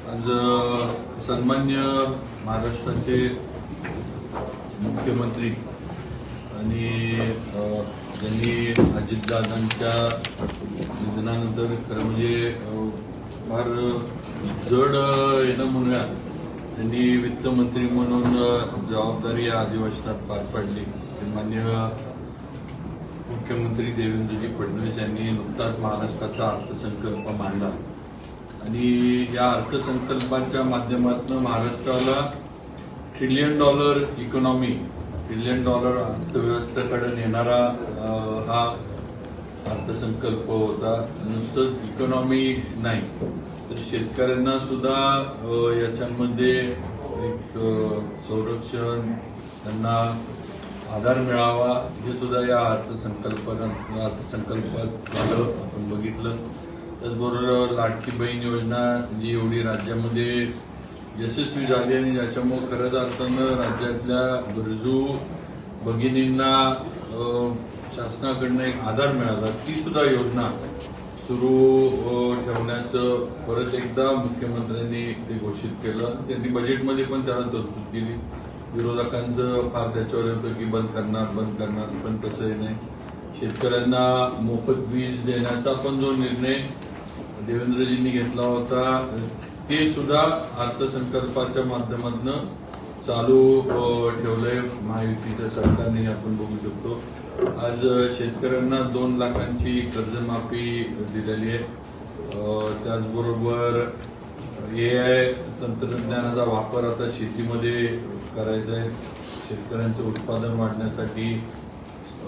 आज सन्मान्य महाराष्ट्राचे मुख्यमंत्री आणि ज्यांनी अजितदादांच्या निधनानंतर खरं म्हणजे फार जड येणं म्हणूया त्यांनी वित्तमंत्री म्हणून जबाबदारी या अधिवेशनात पार पाडली। माननीय मुख्यमंत्री देवेंद्रजी फडणवीस यांनी नुकताच महाराष्ट्राचा अर्थसंकल्प मांडला आणि या अर्थसंकल्पाच्या माध्यमातून महाराष्ट्राला $1 ट्रिलियन इकॉनॉमी, $1 ट्रिलियन अर्थव्यवस्थेकडे नेणारा हा अर्थसंकल्प होता। नुसतं इकॉनॉमी नाही तर शेतकऱ्यांना सुद्धा याच्यामध्ये एक संरक्षण, त्यांना आधार मिळावा हे सुद्धा या अर्थसंकल्पात झालं, आपण बघितलं। त्याचबरोबर लाडकी बहीण योजना जी एवढी राज्यामध्ये यशस्वी झाली आणि ज्याच्यामुळे खऱ्याच अर्थानं राज्यातल्या गरजू भगिनींना शासनाकडनं एक आधार मिळाला, ती सुद्धा योजना सुरू ठेवण्याचं परत एकदा मुख्यमंत्र्यांनी ते घोषित केलं। त्यांनी बजेटमध्ये पण त्याला तरतूद केली। विरोधकांचं फार त्याच्यावर होतं की बंद करणार, पण तसंही नाही। शेतकऱ्यांना मोफत वीज देण्याचा पण जो निर्णय देवेंद्रजींनी घेतला होता ते सुद्धा अर्थसंकल्पाच्या माध्यमातून चालू ठेवलंय महायुतीच्या सरकारने, आपण बघू शकतो। आज शेतकऱ्यांना 2 लाखांची कर्जमाफी दिलेली आहे। त्याचबरोबर AI तंत्रज्ञानाचा वापर आता शेतीमध्ये करायचा आहे, शेतकऱ्यांचं उत्पादन वाढण्यासाठी।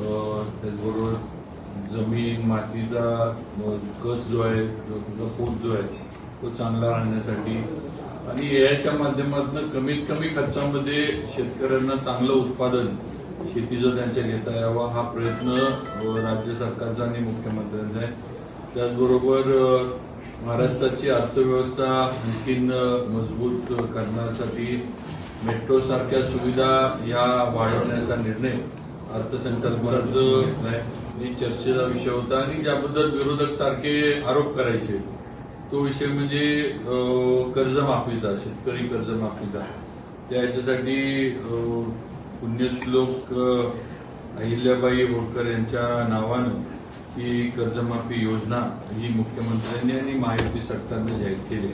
त्याचबरोबर जमीन मातीचा कस जो आहे, पोत जो आहे तो चांगला राहण्यासाठी आणि याच्या माध्यमातून कमीत कमी खर्चामध्ये शेतकऱ्यांना चांगलं उत्पादन शेतीचं त्यांच्या घेता यावं हा प्रयत्न राज्य सरकारचा आणि मुख्यमंत्र्यांचा आहे। त्याचबरोबर महाराष्ट्राची अर्थव्यवस्था आणखीन मजबूत करण्यासाठी मेट्रो सारख्या सुविधा या वाढवण्याचा निर्णय अर्थसंकल्पात चर्चेचा विषय होता आणि ज्याबद्दल विरोधक सारखे आरोप करायचे तो विषय म्हणजे कर्जमाफीचा, शेतकरी कर्जमाफीचा। त्याच्यासाठी पुण्यश्लोक अहिल्याबाई होळकर यांच्या नावानं ही कर्जमाफी योजना ही मुख्यमंत्र्यांनी आणि महायुती सरकारने जाहीर केली।